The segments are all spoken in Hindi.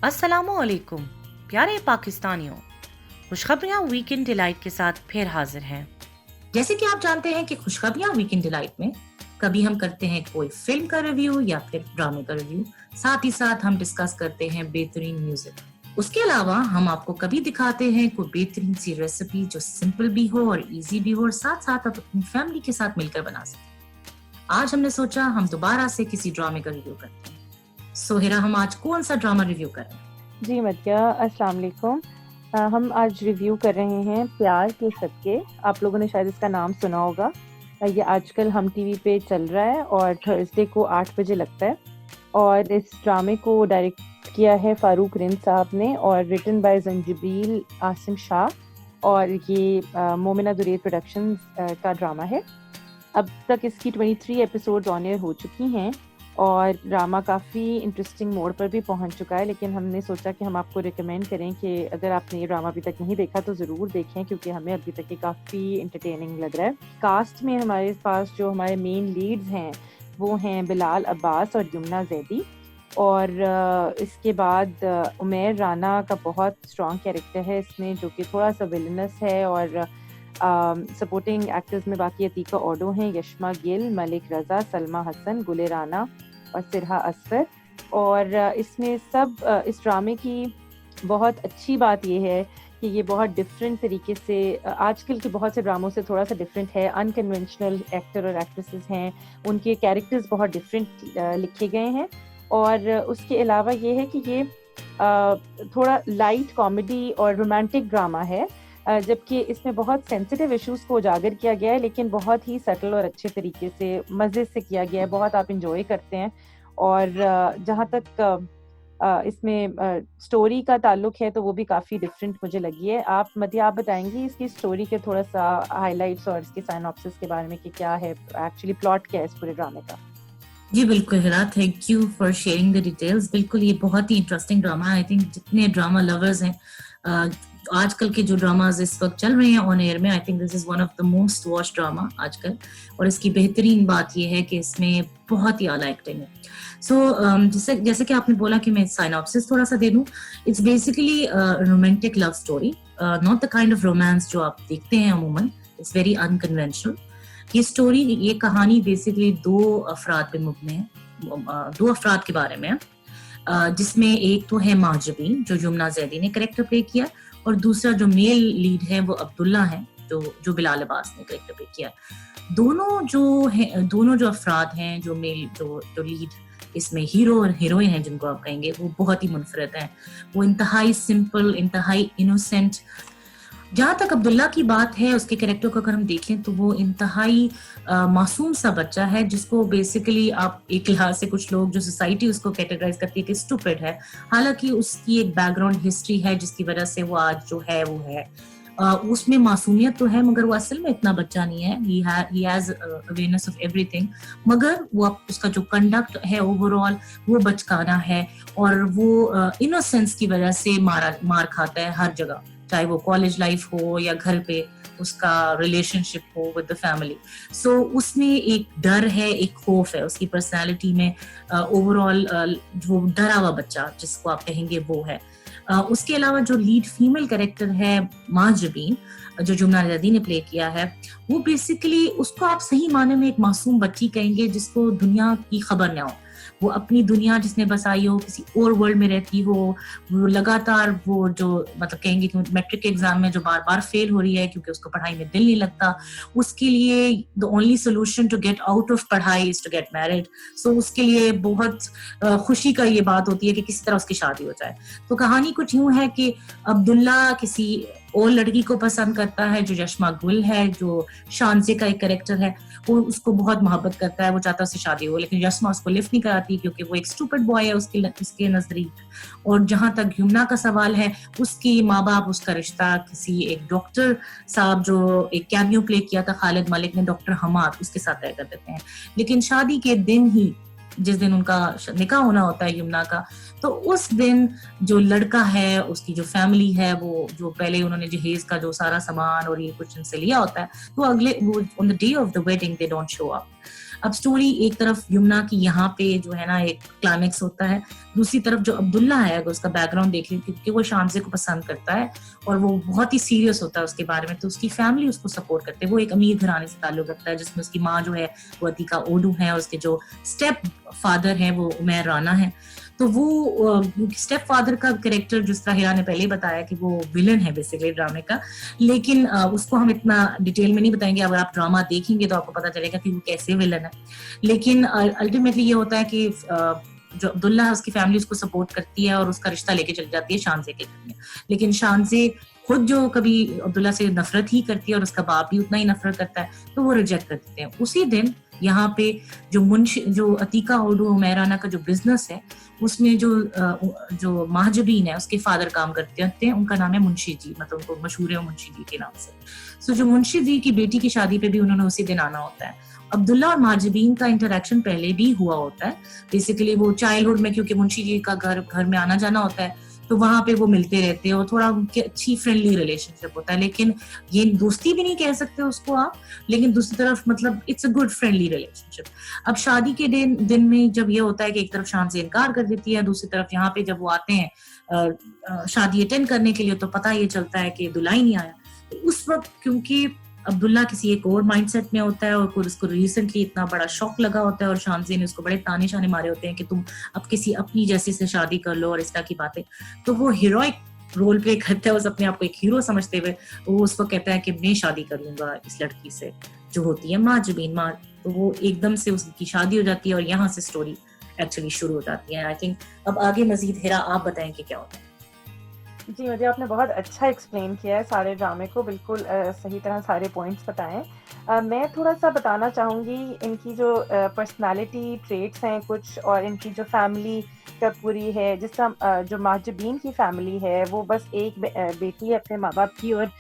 अस्सलामुअलैकुम प्यारे पाकिस्तानियों, खुशखबरियाँ वीकेंड डिलाइट के साथ फिर हाजिर हैं। जैसे कि आप जानते हैं कि खुशखबरियां वीकेंड डिलाइट में कभी हम करते हैं कोई फिल्म का रिव्यू या फिर ड्रामे का रिव्यू, साथ ही साथ हम डिस्कस करते हैं बेहतरीन म्यूजिक। उसके अलावा हम आपको कभी दिखाते हैं कोई बेहतरीन सी रेसिपी जो सिंपल भी हो और इजी भी हो और साथ साथ आप अपनी फैमिली के साथ मिलकर बना सकते हैं। आज हमने सोचा हम दोबारा से किसी ड्रामे का रिव्यू करते हैं। सोहेरा, हम आज कौन सा ड्रामा रिव्यू कर रहे हैं? जी मतिया, अस्सलाम वालेकुम। हम आज रिव्यू कर रहे हैं प्यार के सदके। आप लोगों ने शायद इसका नाम सुना होगा। ये आजकल हम टीवी पे चल रहा है और थर्सडे को 8 बजे लगता है। और इस ड्रामे को डायरेक्ट किया है फारूक रिंद साहब ने और रिटन बाय जंजीबील आसिम शाह, और ये मोमिना दुरेर प्रोडक्शंस का ड्रामा है। अब तक इसकी 23 एपिसोड्स ऑन एयर हो चुकी हैं और ड्रामा काफ़ी इंटरेस्टिंग मोड पर भी पहुंच चुका है। लेकिन हमने सोचा कि हम आपको रिकमेंड करें कि अगर आपने ये ड्रामा अभी तक नहीं देखा तो ज़रूर देखें, क्योंकि हमें अभी तक ये काफ़ी इंटरटेनिंग लग रहा है। कास्ट में हमारे पास जो हमारे मेन लीड्स हैं वो हैं बिलाल अब्बास और यमुना जैदी, और इसके बाद उमेर राना का बहुत स्ट्रॉन्ग कैरेक्टर है इसमें, जो कि थोड़ा सा विलनस है। और सपोर्टिंग एक्टर्स में बाकी अतीका ओडो हैं, यशमा गिल, मलिक रज़ा, सलमा हसन, गुले राना और सिरहा असफर। और इसमें सब इस ड्रामे की बहुत अच्छी बात ये है कि ये बहुत डिफरेंट तरीके से आजकल के बहुत से ड्रामों से थोड़ा सा डिफरेंट है। अनकन्वेंशनल एक्टर और एक्ट्रेसेस हैं, उनके कैरेक्टर्स बहुत डिफरेंट लिखे गए हैं। और उसके अलावा ये है कि ये थोड़ा लाइट कॉमेडी और रोमांटिक ड्रामा है, जबकि इसमें बहुत सेंसिटिव इश्यूज को उजागर किया गया है, लेकिन बहुत ही सटल और अच्छे तरीके से मज़े से किया गया है। बहुत आप इंजॉय करते हैं। और जहाँ तक इसमें स्टोरी का ताल्लुक है तो वो भी काफ़ी डिफरेंट मुझे लगी है। आप बताएंगी इसकी स्टोरी के थोड़ा सा हाइलाइट्स और इसके साइनॉप्सिस के बारे में कि क्या है एक्चुअली प्लॉट क्या है इस पूरे ड्रामे का? जी बिल्कुल Hira, thank you for sharing the details. बिल्कुल ये बहुत ही इंटरेस्टिंग ड्रामा है। आई थिंक जितने ड्रामा लवर्स हैं, आजकल के जो ड्रामाज इस वक्त चल रहे हैं ऑन एयर में, I think this is one of the most watch drama आजकल। और इसकी बेहतरीन बात ये है कि इसमें बहुत ही आला एक्टिंग है। सो जैसे कि आपने बोला कि मैं साइनॉप्सिस थोड़ा सा दे दूं। It's basically romantic love story, not the kind of romance जो आप देखते हैं अमूमन। It's very unconventional. ये कहानी बेसिकली दो अफराद पे मुबनी है, दो अफराद के बारे में है, जिसमें एक तो है माजबीन जो यमुना जैदी ने कैरेक्टर प्ले किया, और दूसरा जो मेल लीड है वो अब्दुल्ला है जो बिलाल अब्बास ने कैरेक्टर प्ले किया। दोनों जो अफराद हैं, जो लीड इसमें हीरो और हीरोइन है जिनको आप कहेंगे, वो बहुत ही मुनफरद हैं। वो इंतहाई सिंपल, इंतहाई इनोसेंट। जहाँ तक अब्दुल्ला की बात है, उसके कैरेक्टर को अगर हम देखें तो वो इंतहाई मासूम सा बच्चा है, जिसको बेसिकली आप एक लिहाज से कुछ लोग जो सोसाइटी उसको कैटेगराइज करती है कि स्टूपिड है। हालांकि उसकी एक बैकग्राउंड हिस्ट्री है जिसकी वजह से वो आज जो है वो है। उसमें मासूमियत तो है, मगर वो असल में इतना बच्चा नहीं है। he has awareness of everything, मगर वो उसका जो कंडक्ट है ओवरऑल वो बचकाना है, और वो इनोसेंस की वजह से मार खाता है हर जगह, चाहे वो कॉलेज लाइफ हो या घर पे उसका रिलेशनशिप हो विद द फैमिली। सो उसमें एक डर है, एक खौफ है उसकी पर्सनालिटी में। ओवरऑल जो डरा हुआ बच्चा जिसको आप कहेंगे वो है। उसके अलावा जो लीड फीमेल कैरेक्टर है माजबीन, जो यमुना जैदी ने प्ले किया है, वो बेसिकली उसको आप सही माने में एक मासूम बच्ची कहेंगे जिसको दुनिया की खबर ना हो। वो अपनी दुनिया जिसने बसाई हो, किसी और वर्ल्ड में रहती हो। वो लगातार वो जो मतलब कहेंगे कि मैट्रिक एग्जाम में जो बार बार फेल हो रही है क्योंकि उसको पढ़ाई में दिल नहीं लगता, उसके लिए the only solution to get out of पढ़ाई is to get married. So उसके लिए बहुत खुशी का ये बात होती है कि किसी तरह उसकी शादी हो जाए। तो कहानी कुछ यूं है कि अब्दुल्ला किसी और लड़की को पसंद करता है जो यशमा गुल है, जो शानजे का एक कैरेक्टर है। वो उसको बहुत मोहब्बत करता है, वो चाहता है उससे शादी हो, लेकिन यशमा उसको लिफ्ट नहीं कराती क्योंकि वो एक स्टूपिड बॉय है उसके नजदीक। और जहां तक यमुना का सवाल है, उसकी माँ बाप, उसका रिश्ता किसी एक डॉक्टर साहब जो एक कैमियो प्ले किया था खालिद मलिक ने, डॉक्टर हमाद, उसके साथ तय कर देते हैं। लेकिन शादी के दिन ही, जिस दिन उनका निकाह होना होता है यमुना का, तो उस दिन जो लड़का है, उसकी जो फैमिली है, वो जो पहले उन्होंने जहेज का जो सारा सामान और ये कुछ इनसे लिया होता है, तो अगले on the day of the wedding they don't show up. अब स्टोरी एक तरफ यमुना की यहाँ पे जो है ना एक क्लाइमेक्स होता है, दूसरी तरफ जो अब्दुल्ला है अगर उसका बैकग्राउंड देख लें, क्योंकि वो शानजे को पसंद करता है और वो बहुत ही सीरियस होता है उसके बारे में, तो उसकी फैमिली उसको सपोर्ट करते हैं। वो एक अमीर घराने से ताल्लुक रखता है जिसमें उसकी माँ जो है वो अतीका ओडू है और उसके जो स्टेप फादर है वो उमैर राना है। तो वो स्टेप फादर का कैरेक्टर जिस तरह हिरा ने पहले बताया कि वो विलन है बेसिकली ड्रामे का, लेकिन उसको हम इतना डिटेल में नहीं बताएंगे। अगर आप ड्रामा देखेंगे तो आपको पता चलेगा कि वो कैसे विलन है। लेकिन अल्टीमेटली ये होता है कि जो अब्दुल्ला है उसकी फैमिली उसको सपोर्ट करती है और उसका रिश्ता लेके चली जाती है शानजे के घर में। लेकिन शानजे खुद जो कभी अब्दुल्ला से नफरत ही करती है और उसका बाप भी उतना ही नफरत करता है, तो वो रिजेक्ट कर देते हैं। उसी दिन यहाँ पे जो अतीका ओडू उमैर राना का जो बिजनेस है उसमें जो महाजबीन है उसके फादर काम करते हैं, उनका नाम है मुंशी जी, मतलब उनको मशहूर है मुंशी जी के नाम से। सो जो मुंशी जी की बेटी की शादी पे भी उन्होंने उसी दिन आना होता है। अब्दुल्ला और महाजबीन का इंटरेक्शन पहले भी हुआ होता है, बेसिकली वो चाइल्डहुड में, क्योंकि मुंशी जी का घर में आना जाना होता है तो वहां पे वो मिलते रहते हैं और थोड़ा उनकी अच्छी फ्रेंडली रिलेशनशिप होता है। लेकिन ये दोस्ती भी नहीं कह सकते उसको आप, लेकिन दूसरी तरफ मतलब it's a good friendly relationship. अब शादी के दिन में जब ये होता है कि एक तरफ शान से इनकार कर देती है, दूसरी तरफ यहाँ पे जब वो आते हैं शादी अटेंड करने के लिए तो पता ये चलता है कि दुल्हा ही नहीं आया। तो उस वक्त क्योंकि अब्दुल्ला किसी एक और माइंडसेट में होता है और फिर उसको रिसेंटली इतना बड़ा शॉक लगा होता है और शानजी ने उसको बड़े ताने शाने मारे होते हैं कि तुम अब किसी अपनी जैसी से शादी कर लो और इस तरह की बातें, तो वो हीरोइक रोल प्ले करता है, उस अपने आप को एक हीरो समझते हुए वो उसको कहता है कि मैं शादी कर लूंगा इस लड़की से जो होती है महाजबीन माँ। तो वो एकदम से उसकी शादी हो जाती है और यहाँ से स्टोरी एक्चुअली शुरू हो जाती है। आई थिंक अब आगे मजीद हिरा आप बताएं कि क्या होता है। जी, मुझे आपने बहुत अच्छा एक्सप्लेन किया है सारे ड्रामे को, बिल्कुल सही तरह सारे पॉइंट्स बताएं। मैं थोड़ा सा बताना चाहूँगी इनकी जो पर्सनालिटी ट्रेट्स हैं कुछ, और इनकी जो फैमिली का पूरी है। जिस तरह जो महाजबीन की फैमिली है वो बस एक बेटी है अपने माँ बाप की, और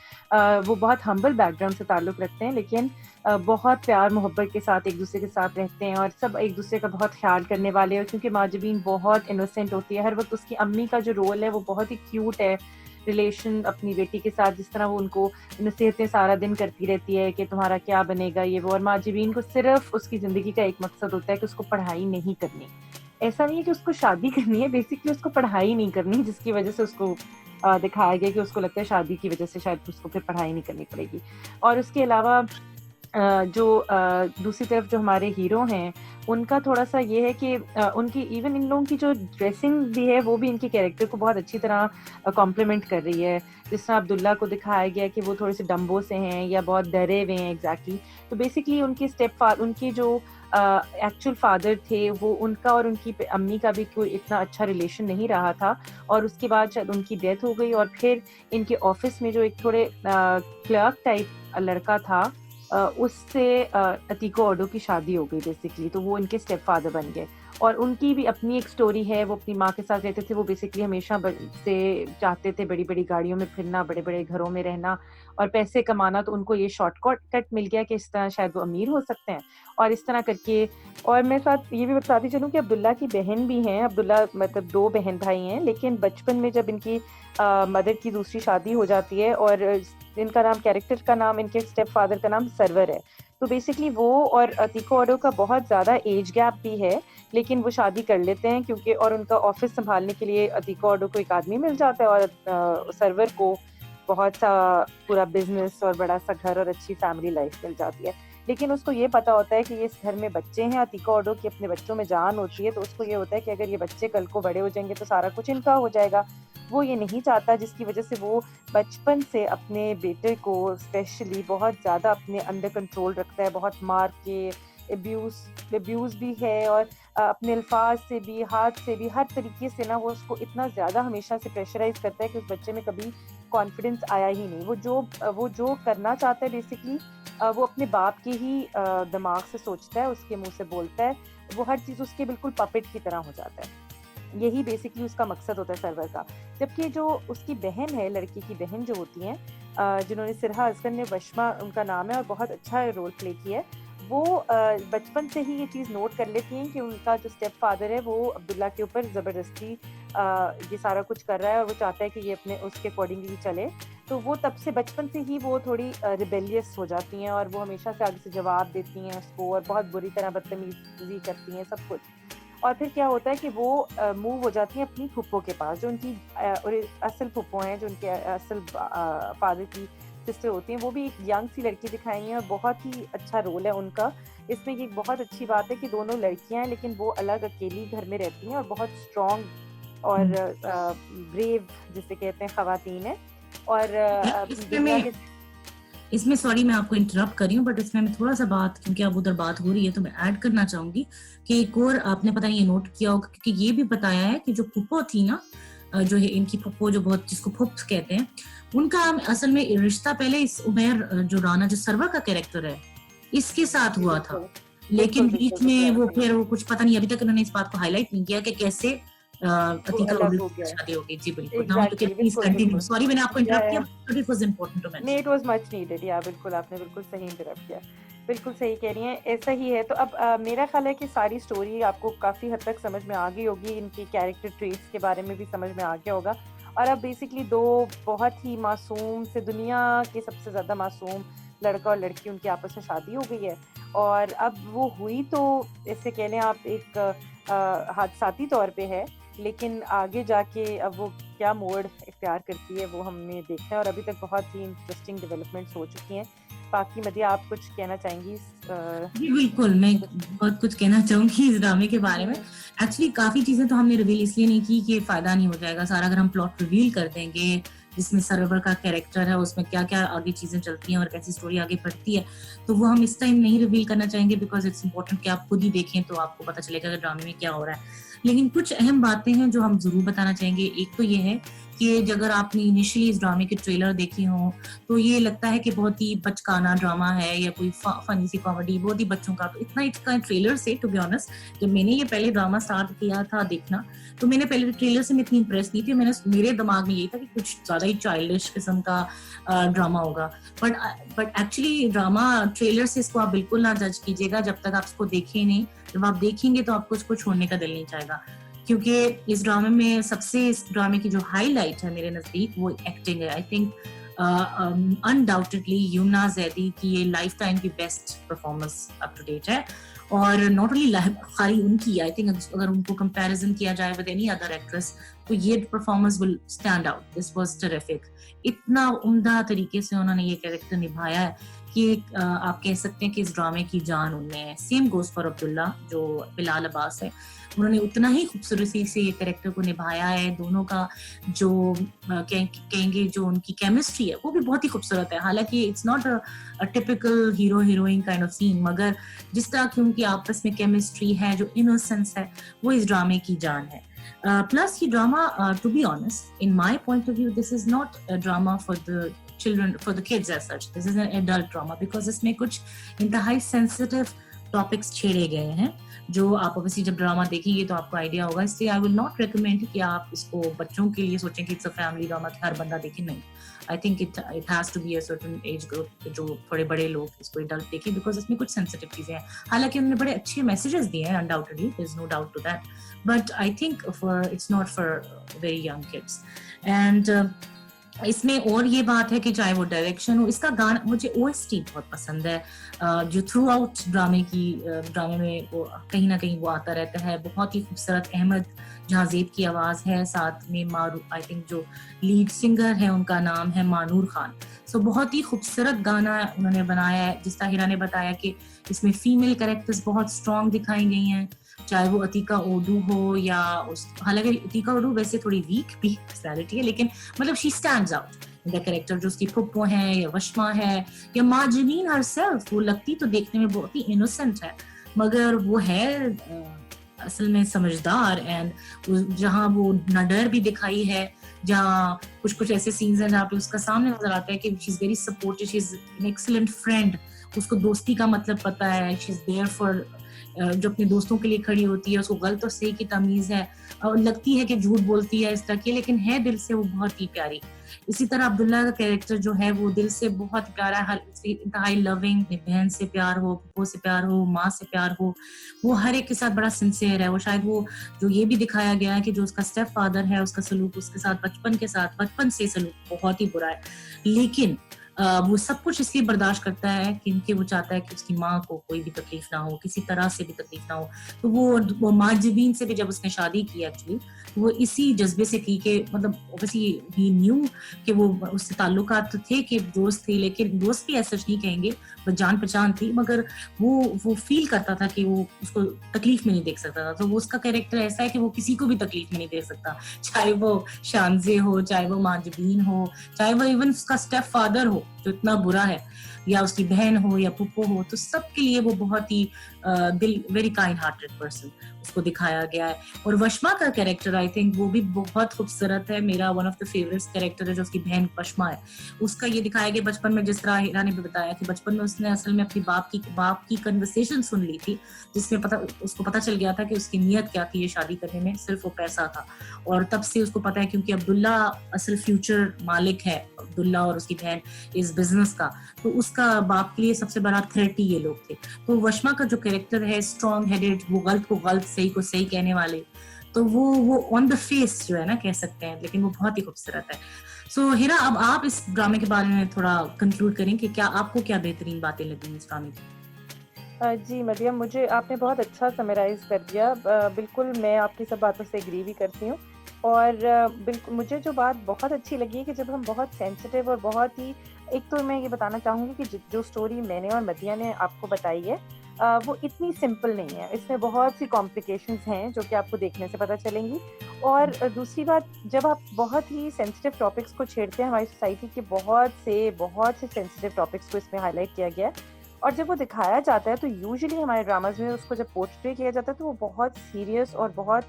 वो बहुत हम्बल बैकग्राउंड से ताल्लुक़ रखते हैं, लेकिन बहुत प्यार मोहब्बत के साथ एक दूसरे के साथ रहते हैं और सब एक दूसरे का बहुत ख्याल करने वाले हैं। क्योंकि महाजबीन बहुत इनोसेंट होती है, हर वक्त उसकी अम्मी का जो रोल है वो बहुत ही क्यूट है रिलेशन अपनी बेटी के साथ, जिस तरह वो उनको नसीहतें सारा दिन करती रहती है कि तुम्हारा क्या बनेगा ये वो। और महाजबीन को सिर्फ उसकी ज़िंदगी का एक मकसद होता है कि उसको पढ़ाई नहीं करनी। ऐसा नहीं है कि उसको शादी करनी है, बेसिकली उसको पढ़ाई नहीं करनी, जिसकी वजह से उसको दिखाया गया कि उसको लगता है शादी की वजह से शायद उसको फिर पढ़ाई नहीं करनी पड़ेगी। और उसके अलावा दूसरी तरफ जो हमारे हीरो हैं उनका थोड़ा सा ये है कि उनकी इवन इन लोगों की जो ड्रेसिंग भी है वो भी इनके कैरेक्टर को बहुत अच्छी तरह कॉम्प्लीमेंट कर रही है। जिस तरह अब्दुल्ला को दिखाया गया कि वो थोड़े से डम्बो से हैं या बहुत डरे हुए हैं एग्जैक्टली, तो बेसिकली उनके उनके जो एक्चुअल फादर थे वो उनका और उनकी अम्मी का भी कोई इतना अच्छा रिलेशन नहीं रहा था, और उसके बाद शायद उनकी डेथ हो गई। और फिर इनके ऑफिस में जो एक थोड़े क्लर्क टाइप लड़का था उससे अतीको ओडू की शादी हो गई बेसिकली, तो वो इनके स्टेप फादर बन गए। और उनकी भी अपनी एक स्टोरी है, वो अपनी माँ के साथ रहते थे, वो बेसिकली हमेशा से चाहते थे बड़ी बड़ी गाड़ियों में फिरना, बड़े बड़े घरों में रहना और पैसे कमाना, तो उनको ये शॉर्टकट मिल गया कि इस तरह शायद वो अमीर हो सकते हैं और इस तरह करके। और मैं साथ ये भी बताती चलूँ कि अब्दुल्ला की बहन भी हैं, अब्दुल्ला मतलब 2 बहन भाई हैं, लेकिन बचपन में जब इनकी मदर की दूसरी शादी हो जाती है और इनका नाम कैरेक्टर का नाम इनके स्टेप फादर का नाम सरवर है, तो बेसिकली वो और अतीको ओडू का बहुत ज़्यादा एज गैप भी है, लेकिन वो शादी कर लेते हैं क्योंकि और उनका ऑफिस संभालने के लिए अतीको ओडू को एक आदमी मिल जाता है और सरवर को बहुत सा पूरा बिजनेस और बड़ा सा घर और अच्छी फैमिली लाइफ मिल जाती है। लेकिन उसको ये पता होता है कि ये इस घर में बच्चे हैं, अतीको ओडू की अपने बच्चों में जान होती है, तो उसको ये होता है कि अगर ये बच्चे कल को बड़े हो जाएंगे तो सारा कुछ इनका हो जाएगा। वो ये नहीं चाहता, जिसकी वजह से वो बचपन से अपने बेटे को स्पेशली बहुत ज़्यादा अपने अंडर कंट्रोल रखता है, बहुत मार के अब्यूज़ भी है और अपने अल्फाज से भी, हाथ से भी, हर तरीके से ना वो उसको इतना ज़्यादा हमेशा से प्रेशराइज करता है कि उस बच्चे में कभी कॉन्फिडेंस आया ही नहीं। वो जो करना चाहता है बेसिकली वो अपने बाप के ही दिमाग से सोचता है, उसके मुंह से बोलता है, वो हर चीज़ उसके बिल्कुल पपेट की तरह हो जाता है। यही बेसिकली उसका मकसद होता है सर्वर का। जबकि जो उसकी बहन है, लड़की की बहन जो होती हैं जिन्होंने सिरहा असगर ने, वशमा उनका नाम है और बहुत अच्छा रोल प्ले किया है, वो बचपन से ही ये चीज़ नोट कर लेती हैं कि उनका जो स्टेप फादर है वो अब्दुल्ला के ऊपर ज़बरदस्ती ये सारा कुछ कर रहा है और वो चाहता है कि ये अपने उसके अकॉर्डिंगली चले। तो वो तब से बचपन से ही वो थोड़ी रिबेलियस हो जाती हैं और वो हमेशा से आगे से जवाब देती हैं उसको और बहुत बुरी तरह बदतमीजी करती हैं सब कुछ। और फिर क्या होता है कि वो मूव हो जाती हैं अपनी फुप्पो के पास, जो उनकी असल फुप्पो हैं, जो उनके असल फादर की सिस्टर होती हैं। वो भी एक यंग सी लड़की दिखाई है और बहुत ही अच्छा रोल है उनका इसमें। ये बहुत अच्छी बात है कि दोनों लड़कियां हैं लेकिन वो अलग अकेली घर में रहती हैं और बहुत स्ट्रॉन्ग और ब्रेव जिसे कहते हैं खवातीन है। और इसमें सॉरी मैं आपको इंटरप्ट कर रही हूँ, बट इसमें मैं थोड़ा सा बात, क्योंकि अब उधर बात हो रही है तो मैं ऐड करना चाहूंगी कि एक और आपने पता नहीं ये नोट किया होगा, क्योंकि ये भी बताया है कि जो फुप्पो थी ना, जो है इनकी फुप्पो, जो बहुत जिसको फुप्स कहते हैं, उनका असल में रिश्ता पहले इस उमैर जो राना जो सरवर का कैरेक्टर है इसके साथ हुआ था, लेकिन बीच में वो फिर वो कुछ पता नहीं, अभी तक उन्होंने इस बात को हाईलाइट नहीं किया कि कैसे अतीका उर्दू की शादी होगी। जी बिल्कुल, now you can please continue. Sorry मैंने आपको इंटरप्ट किया, but it was important to mention. नहीं, it was much needed. Yeah बिल्कुल, आपने बिल्कुल सही इंटरप्ट किया, बिल्कुल सही कह रही हैं, ऐसा ही है। तो अब मेरा ख्याल है कि सारी स्टोरी आपको काफ़ी हद तक समझ में आ गई होगी, इनके कैरेक्टर ट्रेट्स के बारे में भी समझ में आ गया होगा। और अब बेसिकली दो बहुत ही मासूम से, दुनिया के सबसे ज़्यादा मासूम लड़का और लड़की, उनकी आपस में शादी हो गई है। और अब वो हुई तो ऐसे कह लें आप एक हादसाती तौर पे है, लेकिन आगे जाके अब वो क्या मोड़ इख्तियार करती है वो हमने देखा है और अभी तक बहुत ही इंटरेस्टिंग डेवलपमेंट्स हो चुकी हैं। बाकी मदिया, आप कुछ कहना चाहेंगी? जी बिल्कुल, मैं बहुत कुछ कहना चाहूंगी इस ड्रामे के बारे में। एक्चुअली काफी चीजें तो हमने रिवील इसलिए नहीं की कि फायदा नहीं हो जाएगा सारा, अगर हम प्लॉट रिवील कर देंगे जिसमें सरवर का कैरेक्टर है, उसमें क्या क्या आगे चीजें चलती हैं और कैसी स्टोरी आगे बढ़ती है, तो वो हम इस टाइम नहीं रिवील करना चाहेंगे, बिकॉज इट्स इम्पोर्टेंट कि आप खुद ही देखें तो आपको पता चलेगा कि ड्रामे में क्या हो रहा है। लेकिन कुछ अहम बातें हैं जो हम जरूर बताना चाहेंगे। एक तो ये है कि अगर आपने इनिशियली इस ड्रामे के ट्रेलर देखे हो तो ये लगता है कि बहुत ही बचकाना ड्रामा है या कोई फनी सी कॉमेडी, बहुत ही बच्चों का, तो इतना इसका ट्रेलर से, टू बी ऑनेस्ट, जब मैंने ये पहले ड्रामा स्टार्ट किया था देखना, तो मैंने पहले ट्रेलर से मैं इतनी इंप्रेस नहीं थी। मेरे दिमाग में यही था कि कुछ ज्यादा ही चाइल्डिश किस्म का ड्रामा होगा, बट एक्चुअली ड्रामा ट्रेलर से इसको आप बिल्कुल ना जज कीजिएगा जब तक आप इसको देखें नहीं। जब आप देखेंगे तो आपको इसको छोड़ने का दिल नहीं चाहेगा, क्योंकि इस ड्रामे में सबसे, इस ड्रामे की जो हाईलाइट है मेरे नजदीक वो एक्टिंग है। I think undoubtedly Yumna Zaidi की ये लाइफ टाइम की best performance up to date है। और नॉट ओनली खाली उनकी, आई थिंक अगर उनको कंपैरिजन किया जाए विद एनी अदर एक्ट्रेस तो ये performance will stand out. This was terrific. इतना उम्दा तरीके से उन्होंने ये कैरेक्टर निभाया है कि आप कह सकते हैं कि इस ड्रामे की जान उनमें है। सेम गोज फॉर अब्दुल्ला जो बिलाल अब्बास है, उन्होंने उतना ही खूबसूरती से ये कैरेक्टर को निभाया है। दोनों का जो कहेंगे जो उनकी केमिस्ट्री है वो भी बहुत ही खूबसूरत है। हालांकि it's not a typical hero heroine kind of scene, मगर जिस तरह की उनकी आपस में केमिस्ट्री है, जो इनोसेंस है, वो इस ड्रामे की जान है। प्लस ये drama, to be honest, in my point of view, this is not a drama for the children, for the kids as such. This is an adult drama because इसमें कुछ इंतहाई सेंसिटिव टॉपिक्स छेड़े गए हैं जो आप ऑब्वियसली जब ड्रामा देखेंगे तो आपको आइडिया होगा। इसलिए आई विल नॉट रिकमेंड कि आप इसको बच्चों के लिए सोचें कि इट्स अ फैमिली ड्रामा कि हर बंदा देखे, नहीं। I think it has to be a certain age group, जो थोड़े बड़े लोग इसको एडल्ट देखें, बिकॉज इसमें कुछ सेंसिटिव चीजें हैं। हालांकि उन्होंने बड़े अच्छे मैसेजेस दिए हैं, undoubtedly, there is no doubt to that, but I think it's not for very young kids. And इसमें और ये बात है कि चाहे वो डायरेक्शन हो, इसका गाना, मुझे ओएसटी बहुत पसंद है जो थ्रू आउट ड्रामे में वो कहीं ना कहीं वो आता रहता है। बहुत ही खूबसूरत अहमद जहाजेब की आवाज है, साथ में आई थिंक जो लीड सिंगर है उनका नाम है मानूर खान। सो बहुत ही खूबसूरत गाना उन्होंने बनाया है। जिस तरह हिरा ने बताया कि इसमें फीमेल कैरेक्टर्स बहुत स्ट्रॉन्ग दिखाई गई हैं, चाहे वो अतीका उर्दू हो या हालांकि अतीका उर्दू वैसे थोड़ी वीक भी पर्सनैलिटी है, लेकिन मतलब she stands out in the character. जो उसकी फुप्पो है या वशमा है या माँ जमीन हरसेल्फ, वो लगती तो देखने में बहुत ही इनोसेंट है, मगर वो है असल में समझदार। एंड जहाँ वो नडर भी दिखाई है, जहाँ कुछ ऐसे सीन्स हैं जहाँ पे उसका सामने नजर आता है कि she is very supportive, she is an excellent friend. उसको दोस्ती का मतलब पता है, शी इज देयर फॉर, जो अपने दोस्तों के लिए खड़ी होती है, उसको गलत और सही की तमीज है, और लगती है कि झूठ बोलती है इस तरह की, लेकिन है दिल से वो बहुत ही प्यारी। इसी तरह अब्दुल्ला का कैरेक्टर जो है वो दिल से बहुत प्यारा है, इंतहाई लविंग, बहन से प्यार हो, पप्पो से प्यार हो, माँ से प्यार हो, वो हर एक के साथ बड़ा सिंसियर है। वो शायद वो जो ये भी दिखाया गया है कि जो उसका स्टेप फादर है, उसका सलूक उसके साथ बचपन से सलूक बहुत ही बुरा है, लेकिन वो सब कुछ इसलिए बर्दाश्त करता है क्योंकि वो चाहता है कि उसकी माँ को कोई भी तकलीफ ना हो, किसी तरह से भी तकलीफ ना हो। तो वो माजिबीन से भी जब उसने शादी की एक्चुअली, वो इसी जज्बे से की कि मतलब ऑब्वियसली ही न्यू कि वो उससे ताल्लुकात तो थे कि दोस्त थे, लेकिन दोस्त भी ऐसा नहीं कहेंगे, बस जान पहचान थी, मगर वो फील करता था कि वो उसको तकलीफ में नहीं देख सकता था। तो वो उसका कैरेक्टर ऐसा है कि वो किसी को भी तकलीफ में नहीं दे सकता, चाहे वो शानजे हो, चाहे वो माजिबीन हो, चाहे वो इवन उसका स्टेप फादर हो जो इतना बुरा है, या उसकी बहन हो या पुप्पो हो, तो सबके लिए वो बहुत ही दिल वेरी काइंड हार्टेड पर्सन उसको दिखाया गया है। और वशमा का कैरेक्टर आई थिंक वो भी बहुत खूबसूरत है, मेरा one of the favourites character है जो उसकी बहन वशमा है। उसका ये दिखाया गया बचपन में, जिस तरह हीरा ने भी बताया कि बचपन में उसने असल में अपनी बाप की कन्वर्सेशन सुन ली थी, जिसमें उसको पता चल गया था कि उसकी नीयत क्या थी ये शादी करने में, सिर्फ वो पैसा था। और तब से उसको पता है क्योंकि अब्दुल्ला असल फ्यूचर मालिक है, अब्दुल्ला और उसकी बहन इस बिजनेस का, तो उसका बाप के लिए सबसे बड़ा थ्रेट ही ये लोग थे। तो वशमा का जो कैरेक्टर है, स्ट्रॉन्ग हेडेड, वो गलत को गलत, सही को सही कहने वाले, तो वो ऑन द फेस जो है ना कह सकते हैं, लेकिन वो बहुत ही खूबसूरत है। सो हीरा, अब आप इस ड्रामे के बारे में थोड़ा कंक्लूड करें कि क्या आपको क्या बेहतरीन बातें लगी इस ड्रामे की? जी मरियम, मुझे आपने बहुत अच्छा समराइज कर दिया। बिल्कुल मैं आपकी सब बातों से एग्री भी करती हूँ। और बिल्कुल मुझे जो बात बहुत अच्छी लगी है कि जब हम बहुत सेंसिटिव और बहुत ही, एक तो मैं ये बताना चाहूँगी कि जो स्टोरी मैंने और मदिया ने आपको बताई है वो इतनी सिंपल नहीं है, इसमें बहुत सी कॉम्प्लिकेशंस हैं जो कि आपको देखने से पता चलेंगी। और दूसरी बात, जब आप बहुत ही सेंसिटिव टॉपिक्स को छेड़ते हैं, हमारी सोसाइटी के बहुत से सेंसिटिव टॉपिक्स को इसमें हाईलाइट किया गया है, और जब वो दिखाया जाता है तो यूजुअली हमारे ड्रामाज में उसको जब पोर्ट्रे किया जाता है तो वो बहुत सीरियस और बहुत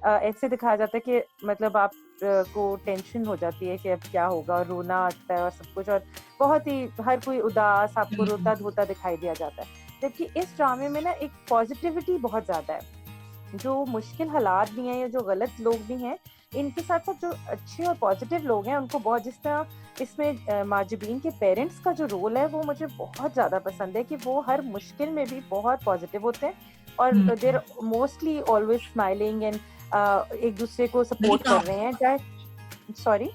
ऐसे दिखाया जाता है कि मतलब आप को टेंशन हो जाती है कि अब क्या होगा, और रोना आता है और सब कुछ, और बहुत ही हर कोई उदास आपको रोता धोता दिखाई दिया जाता है। जबकि इस ड्रामे में ना एक पॉजिटिविटी बहुत ज्यादा है, जो मुश्किल हालात भी हैं या जो गलत लोग भी हैं, इनके साथ साथ जो अच्छे और पॉजिटिव लोग हैं उनको बहुत, जिस तरह इसमें माजिबीन के पेरेंट्स का जो रोल है वो मुझे बहुत ज़्यादा पसंद है कि वो हर मुश्किल में भी बहुत पॉजिटिव होते हैं और देर मोस्टली ऑलवेज स्माइलिंग एंड एक दूसरे को सपोर्ट कर रहे हैं। चाहे सॉरी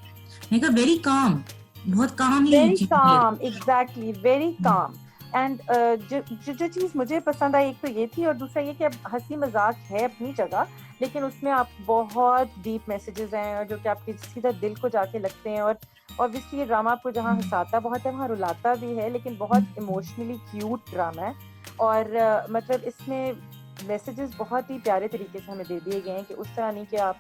वेरी काम, बहुत काम, very calm, exactly very calm. And जो चीज़ मुझे पसंद आई, एक तो ये थी, और दूसरा ये कि अब हंसी मजाक है अपनी जगह, लेकिन उसमें आप बहुत डीप मैसेजेस हैं जो कि आपके सीधा दिल को जाके लगते हैं। और ऑब्वियसली ये ड्रामा आपको जहाँ हंसाता बहुत है वहाँ रुलाता भी है, लेकिन बहुत इमोशनली क्यूट ड्रामा है। और मतलब इसमें मैसेजेस बहुत ही प्यारे तरीके से हमें दे दिए गए हैं कि उस तरह नहीं कि आप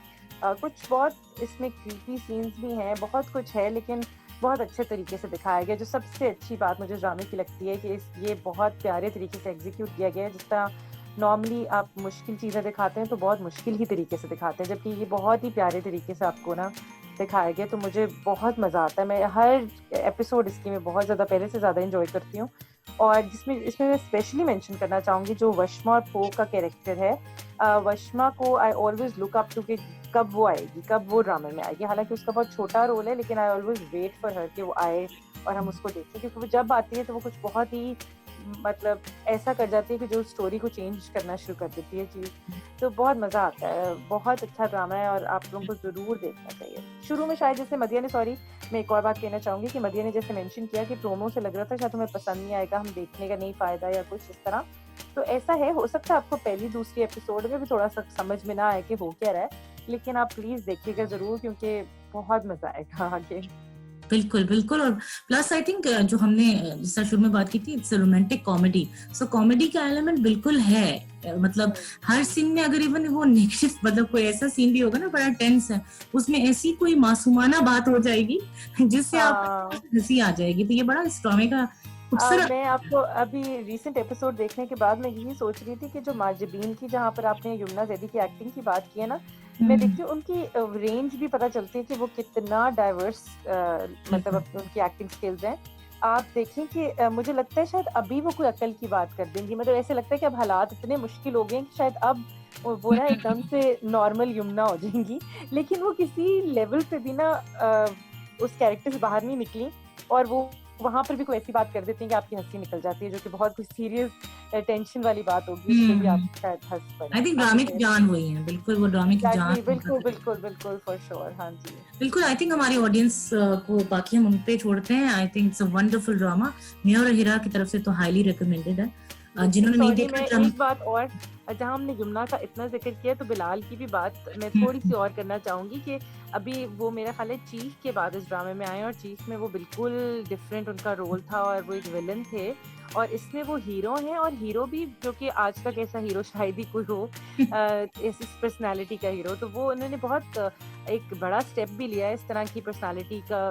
कुछ बहुत इसमें क्रीपी सीन्स भी हैं, बहुत कुछ है, लेकिन बहुत अच्छे तरीके से दिखाया गया। जो सबसे अच्छी बात मुझे ड्रामे की लगती है कि ये बहुत प्यारे तरीके से एग्जीक्यूट किया गया है। जिस तरह नॉर्मली आप मुश्किल चीज़ें दिखाते हैं तो बहुत मुश्किल ही तरीके से दिखाते हैं, जबकि ये बहुत ही प्यारे तरीके से आपको ना दिखाया गया, तो मुझे बहुत मज़ा आता है। मैं हर एपिसोड इसकी मैं बहुत ज़्यादा पहले से ज़्यादा इंजॉय करती हूँ। और इसमें मैं स्पेशली मेंशन करना चाहूँगी जो वशमा और पो का कैरेक्टर है। वशमा को I always look up to कि कब वो आएगी, कब वो ड्रामे में आएगी। हालांकि उसका बहुत छोटा रोल है, लेकिन I always wait for her कि वो आए और हम उसको देखें, क्योंकि वो जब आती है तो वो कुछ बहुत ही मतलब ऐसा कर जाती है कि जो स्टोरी को चेंज करना शुरू कर देती है चीज़। तो बहुत मज़ा आता है, बहुत अच्छा ड्रामा है और आप लोगों को ज़रूर देखना चाहिए। शुरू में शायद जैसे मदिया ने, सॉरी मैं एक और बात कहना चाहूँगी कि मदिया ने जैसे मेंशन किया कि प्रोमो से लग रहा था शायद तुम्हें पसंद नहीं आएगा, हम देखने का नहीं फ़ायदा या कुछ इस तरह। तो ऐसा है, हो सकता है आपको पहली दूसरी एपिसोड में भी थोड़ा सा समझ में ना आए कि हो क्या रहा है, लेकिन आप प्लीज़ देखिएगा ज़रूर, क्योंकि बहुत मज़ा आएगा आगे। बिल्कुल बिल्कुल। और प्लस आई थिंक जो हमने जैसा शुरू में बात की थी, it's romantic comedy, so comedy का एलिमेंट बिल्कुल है। मतलब हर सीन में अगर इवन वो नेगेटिव, मतलब कोई ऐसा सीन भी होगा ना बड़ा टेंस है, उसमें ऐसी कोई मासूमाना बात हो जाएगी जिससे आप हंसी आ जाएगी। तो ये बड़ा इस ड्रामे का खूबसूरत। मैं आपको अभी रिसेंट एपिसोड देखने के बाद मैं यही सोच रही थी कि जो माजिबीन की, जहाँ पर आपने यमुना जैदी की एक्टिंग की बात की है ना, मैं देखती हूँ उनकी रेंज भी पता चलती है कि वो कितना डाइवर्स मतलब उनकी एक्टिंग स्किल्स हैं। आप देखें कि मुझे लगता है शायद अभी वो कोई अकल की बात कर देंगी, मतलब ऐसे लगता है कि अब हालात इतने मुश्किल हो गए हैं कि शायद अब वो ना एकदम से नॉर्मल यमुना हो जाएंगी, लेकिन वो किसी लेवल पे भी ना उस कैरेक्टर से बाहर नहीं निकली, और वो वहां पर भी कोई ऐसी बात कर देती हैं कि आपकी हंसी निकल जाती है, जो कि बहुत कुछ सीरियस टेंशन वाली बात होगी, उसमें भी आप शायद हंस पड़े। आई थिंक ड्रामे की जान वही है, बिल्कुल वो ड्रामे की जान। बिल्कुल बिल्कुल बिल्कुल फॉर श्योर। हाँ जी बिल्कुल। आई थिंक हमारी ऑडियंस को बाकी हम उन पे छोड़ते हैं। I think it's a wonderful drama. Mia और हिरा की तरफ से तो हाईली रिकमेंडेड है। जिन्होंने नहीं देखा, एक बात और, जहाँ हमने यमुना का इतना जिक्र किया तो बिलाल की भी बात मैं थोड़ी सी और करना चाहूंगी कि अभी वो मेरा ख्याल है चीफ के बाद इस ड्रामे में आए, और चीफ में वो बिल्कुल डिफरेंट उनका रोल था, और वो एक विलन थे, और इसमें वो हीरो हैं, और हीरो भी जो कि आज तक ऐसा हीरो शायद ही कोई हो इस पर्सनालिटी का हीरो, तो वो उन्होंने बहुत एक बड़ा स्टेप भी लिया है इस तरह की पर्सनालिटी का,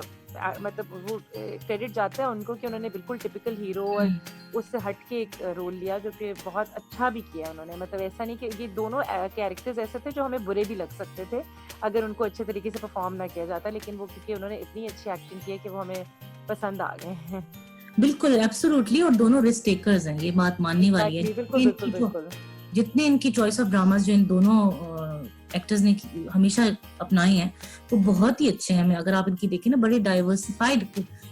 मतलब वो क्रेडिट जाता है उनको कि उन्होंने बिल्कुल टिपिकल हीरो और उससे हट के एक रोल लिया, जो कि बहुत अच्छा भी किया उन्होंने। मतलब ऐसा नहीं कि ये दोनों कैरेक्टर्स ऐसे थे जो हमें बुरे भी लग सकते थे अगर उनको अच्छे तरीके से परफॉर्म ना किया जाता, लेकिन वो क्योंकि उन्होंने इतनी अच्छी एक्टिंग की है कि वो हमें पसंद आ गए हैं। बिल्कुल एब्सोल्युटली। और दोनों रिस्क टेकर्स हैं, ये बात मानने वाली है। बिल्कुल बिल्कुल बिल्कुल। जितने इनकी चॉइस ऑफ ड्रामास जो इन दोनों एक्टर्स ने हमेशा अपनाए हैं वो बहुत ही अच्छे हैं। अगर आप इनकी देखें ना, बड़े डाइवर्सिफाइड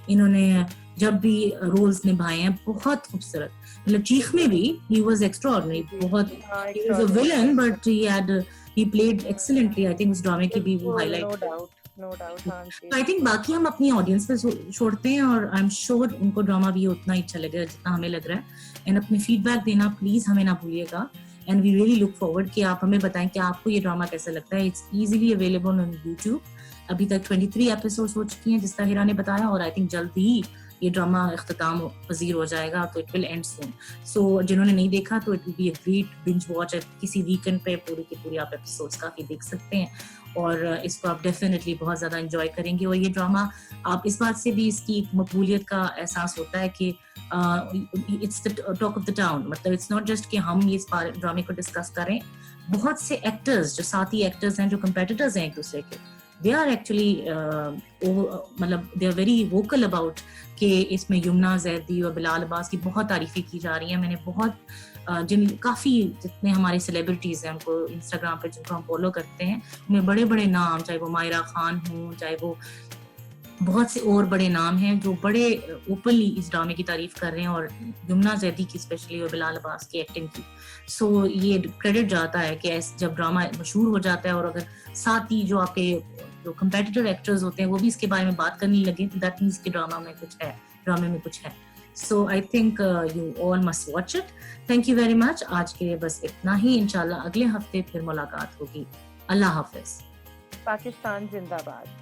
इन्होंने जब भी रोल्स निभाए हैं, बहुत खूबसूरत। मतलब चीफ में भी ही वाज एक्स्ट्राऑर्डिनरी, बहुत he was a villain but he played excellently. I think उस ड्रामे की भी वो highlight. No doubt. I think बाकी हम अपनी ऑडियंस पे छोड़ते हैं, और आई एम श्योर उनको ड्रामा भी उतना ही अच्छा लगेगा जितना हमें लग रहा है। एंड अपनी फीडबैक देना प्लीज हमें ना भूलिएगा। And we really look forward कि आप हमें बताएं कि आपको ये ड्रामा कैसा लगता है। It's easily available on YouTube. अभी तक 23 एपिसोड्स हो चुकी हैं, जिस तरह हिरा ने बताया, और आई थिंक जल्द ही ये ड्रामा इख्तिताम पजीर हो जाएगा, तो इट विल एंड सून। सो जिन्होंने नहीं देखा तो it will be a great binge watch. किसी वीकेंड पे पूरी की पूरी आप एपिसोड्स काफी देख सकते हैं, और इसको आप डेफिनेटली बहुत ज्यादा एंजॉय करेंगे। और ये ड्रामा आप इस बात से भी इसकी मकबूलियत का एहसास होता है कि it's the talk of the town. मतलब इट्स नॉट जस्ट कि हम ये ड्रामे को डिस्कस करें, बहुत से एक्टर्स जो साथी एक्टर्स हैं, जो कंपेटिटर्स हैं एक दूसरे के, दे आर एक्चुअली मतलब they are very vocal about कि इसमें यमुना जैदी और बिलाल अब्बास की बहुत तारीफें की जा रही हैं। मैंने बहुत काफी जितने हमारे सेलिब्रिटीज हैं उनको इंस्टाग्राम पे जिनको हम फॉलो करते हैं, उनमें बड़े बड़े नाम, चाहे वो मायरा खान हो, चाहे वो बहुत से और बड़े नाम हैं जो बड़े ओपनली इस ड्रामे की तारीफ कर रहे हैं, और यमुना जैदी की स्पेशली और बिलाल अब्बास की एक्टिंग की। सो ये क्रेडिट जाता है कि जब ड्रामा मशहूर हो जाता है, और अगर साथ ही जो आपके जो कंपेटिटर एक्टर्स होते हैं वो भी इसके बारे में बात करने लगे, तो दैट मीन्स कि ड्रामे में कुछ है। So I think you all must watch it. Thank you very much. आज के लिए बस इतना ही। इंशाल्लाह अगले हफ्ते फिर मुलाकात होगी। अल्लाह हाफिज। पाकिस्तान जिंदाबाद।